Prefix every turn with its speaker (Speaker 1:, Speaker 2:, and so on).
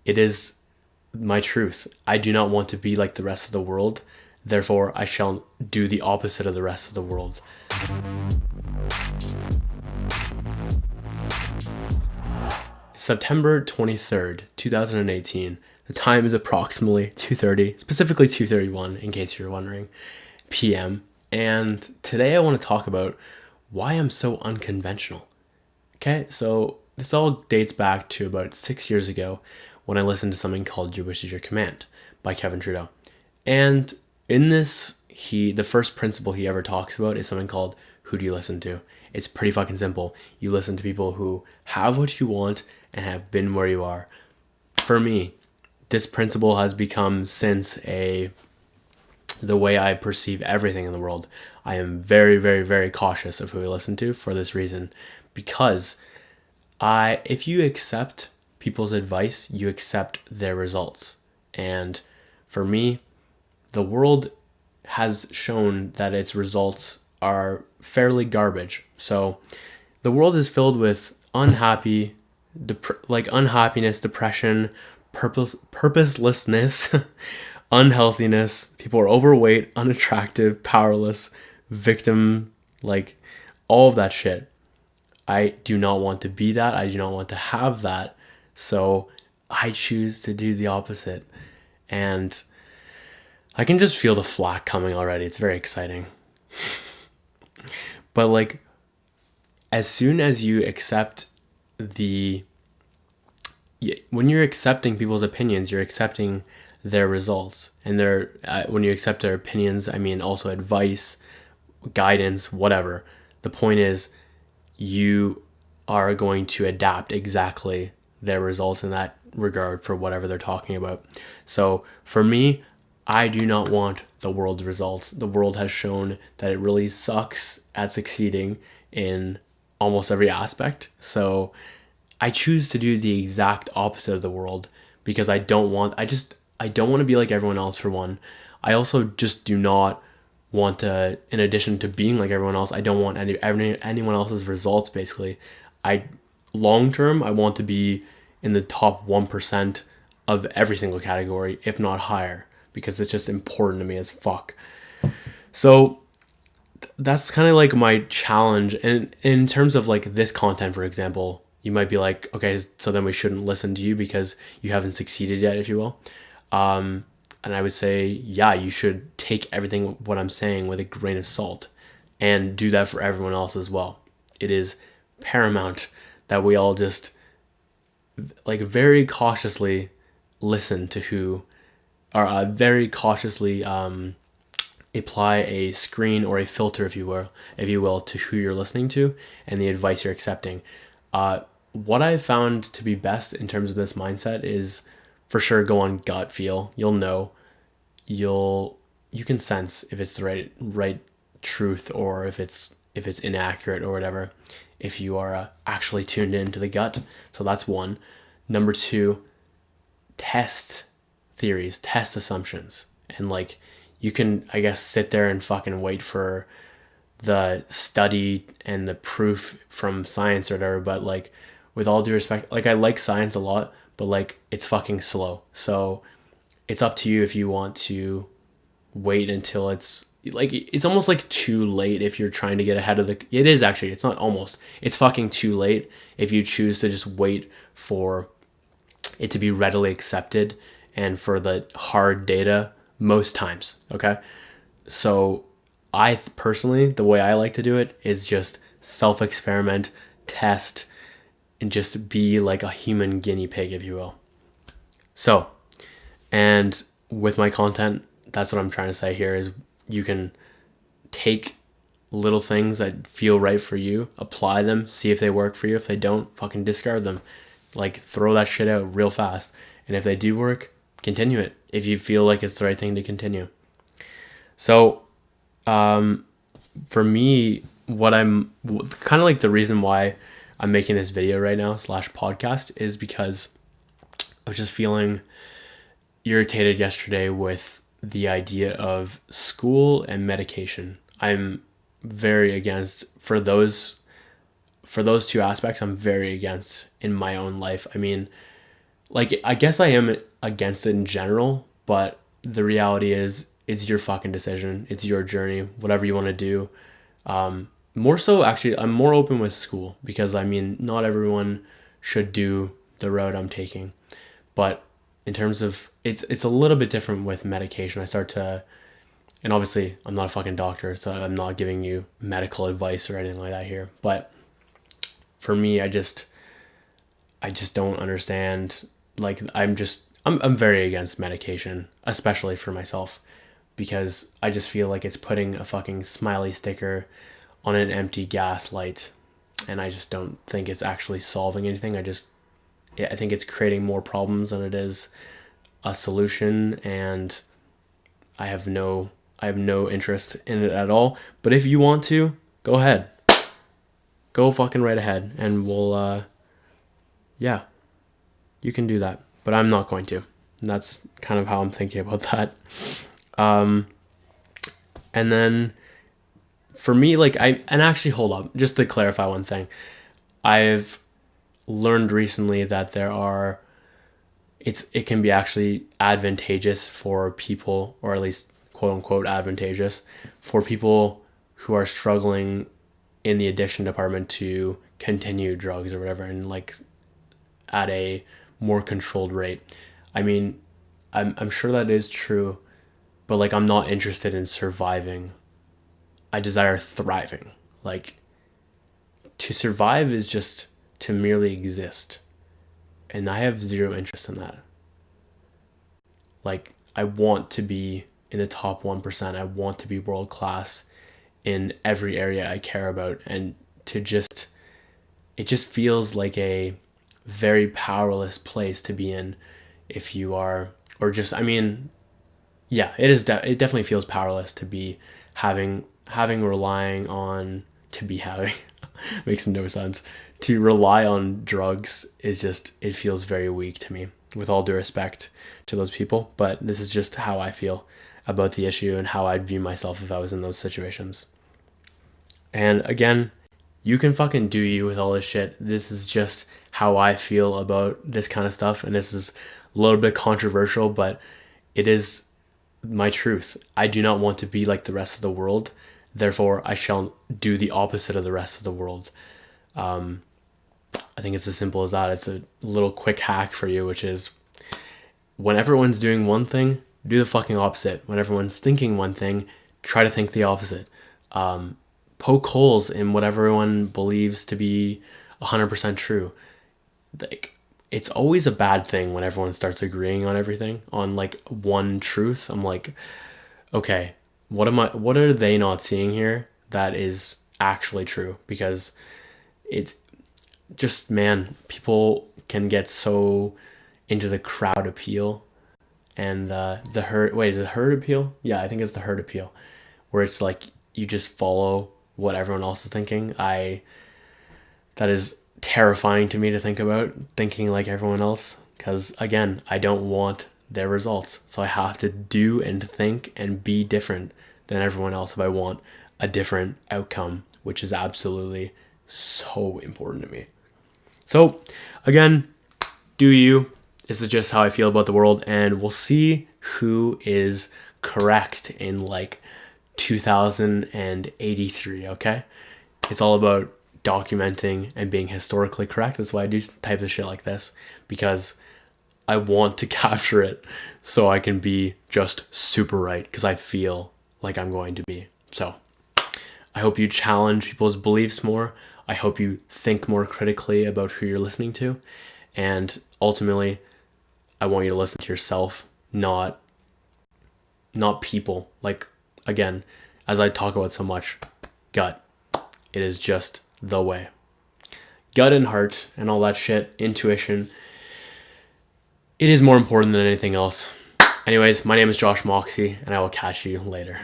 Speaker 1: It is my truth. I do not want to be like the rest of the world. Therefore, I shall do the opposite of the rest of the world. September 23rd, 2018. The time is approximately 2:30, specifically 2:31 in case you're wondering, p.m. And today I want to talk about why I'm so unconventional. Okay, so this all dates back to about 6 years ago when I listened to something called Your Wish Is Your Command by Kevin Trudeau. And in this, the first principle he ever talks about is something called who do you listen to? It's pretty fucking simple. You listen to people who have what you want and have been where you are. For me, this principle has become since the way I perceive everything in the world. I am very, very, very cautious of who I listen to for this reason, because if you accept people's advice, you accept their results. And for me, the world has shown that its results are fairly garbage. So the world is filled with unhappiness, depression, purposelessness, unhealthiness. People are overweight, unattractive, powerless, victim, like all of that shit. I do not want to be that. I do not want to have that. So I choose to do the opposite. And I can just feel the flack coming already. It's very exciting. But like, as soon as you accept when you're accepting people's opinions, you're accepting their results. And when you accept their opinions, I mean also advice, guidance, whatever. The point is, you are going to adapt exactly their results in that regard for whatever they're talking about. So for me, I do not want the world's results. The world has shown that it really sucks at succeeding in almost every aspect. So I choose to do the exact opposite of the world because I don't want to be like everyone else, for one. I also just do not want to, in addition to being like everyone else, I don't want anyone else's results, basically. Long term, I want to be in the top 1% of every single category, if not higher, because it's just important to me as fuck. So that's kind of like my challenge. And in terms of like this content, for example, you might be like, okay, so then we shouldn't listen to you because you haven't succeeded yet, if you will. And I would say, yeah, you should take everything what I'm saying with a grain of salt and do that for everyone else as well. It is paramount that we all just like very cautiously listen to who, or very cautiously apply a screen or a filter, if you will, to who you're listening to and the advice you're accepting. What I've found to be best in terms of this mindset is for sure go on gut feel. You'll know, you can sense if it's the right truth or if it's inaccurate or whatever, if you are actually tuned into the gut. So that's one. Number two, test theories, test assumptions. And like, you can, I guess, sit there and fucking wait for the study and the proof from science or whatever, but like, with all due respect, like I like science a lot, but like it's fucking slow. So it's up to you if you want to wait until it's almost like too late if you're trying to get ahead of it is actually, it's not almost, it's fucking too late if you choose to just wait for it to be readily accepted and for the hard data most times. Okay. So I personally, the way I like to do it is just self-experiment, test, and just be like a human guinea pig, if you will. So, and with my content, that's what I'm trying to say here is you can take little things that feel right for you, apply them, see if they work for you. If they don't, fucking discard them. Like, throw that shit out real fast. And if they do work, continue it if you feel like it's the right thing to continue. So, for me, what I'm kind of like the reason why I'm making this video right now / podcast is because I was just feeling irritated yesterday with the idea of school and medication. I'm very against for those two aspects. I'm very against in my own life. I mean, like, I guess I am against it in general, but the reality is it's your fucking decision. It's your journey, whatever you want to do. More so, actually, I'm more open with school because, I mean, not everyone should do the road I'm taking. But in terms of, it's a little bit different with medication. I start to, and obviously I'm not a fucking doctor, so I'm not giving you medical advice or anything like that here. But for me, I just don't understand. Like, I'm very against medication, especially for myself, because I just feel like it's putting a fucking smiley sticker on an empty gas light, and I just don't think it's actually solving anything. I think it's creating more problems than it is a solution, and I have no interest in it at all. But if you want to, go ahead. Go fucking right ahead, and we'll yeah, you can do that. But I'm not going to. And that's kind of how I'm thinking about that. And then for me, like, and actually, hold up, just to clarify one thing. I've learned recently that it can be actually advantageous for people, or at least quote unquote advantageous for people who are struggling in the addiction department to continue drugs or whatever, and like at a more controlled rate. I mean, I'm sure that is true, but like, I'm not interested in surviving. I desire thriving. Like, to survive is just to merely exist. And I have zero interest in that. Like, I want to be in the top 1%. I want to be world class in every area I care about. And it just feels like a very powerless place to be in if you are, or just, I mean, yeah, it definitely feels powerless to be relying on, to be having, makes no sense. To rely on drugs is just, it feels very weak to me, with all due respect to those people. But this is just how I feel about the issue and how I'd view myself if I was in those situations. And again, you can fucking do you with all this shit. This is just how I feel about this kind of stuff. And this is a little bit controversial, but it is my truth. I do not want to be like the rest of the world. Therefore, I shall do the opposite of the rest of the world. I think it's as simple as that. It's a little quick hack for you, which is, when everyone's doing one thing, do the fucking opposite. When everyone's thinking one thing, try to think the opposite. Poke holes in what everyone believes to be 100% true. Like, it's always a bad thing when everyone starts agreeing on everything, on like one truth. I'm like, okay, what are they not seeing here that is actually true? Because it's just, man, people can get so into the crowd appeal and the herd. Wait, is it herd appeal? Yeah, I think it's the herd appeal, where it's like you just follow what everyone else is thinking. That is terrifying to me to think about, thinking like everyone else, because again, I don't want their results, so I have to do and think and be different than everyone else if I want a different outcome, which is absolutely so important to me. So again, do you. This is just how I feel about the world, and we'll see who is correct in like 2083. Okay, it's all about documenting and being historically correct. That's why I do type of shit like this, because I want to capture it so I can be just super right, because I feel like I'm going to be. So I hope you challenge people's beliefs more. I hope you think more critically about who you're listening to, and ultimately I want you to listen to yourself, not people. Like, again, as I talk about so much, gut. It is just the way. Gut and heart and all that shit, intuition, it is more important than anything else. Anyways, my name is Josh Moxey, and I will catch you later.